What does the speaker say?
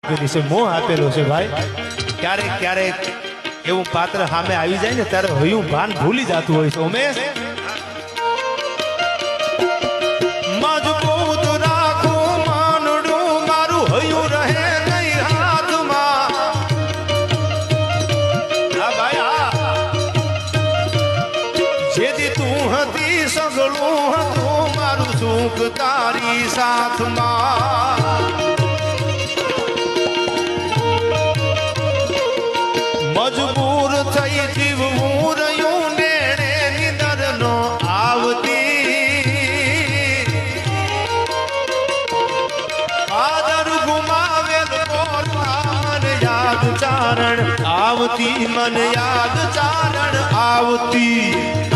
છે મોહ આપેલો છે ભાઈ. ક્યારેક ક્યારેક એવું પાત્ર સામે આવી જાય ને ત્યારે હયું ભાન ભૂલી જતું હોય છે. ઉમેશ મજબૂત રાખું માનડું મારું હયું રહે નહીં હાથમાં. હા ભાઈ હા. જેથી તું હતી સગળું હતું મારું સુખ તારી સાથમાં. મજબૂર થઈ જીવવું રહ્યું નેણે નિદર નો આવતી. આદર ગુમાવેલ મન યાદ ચારણ આવતી, મન યાદ ચારણ આવતી.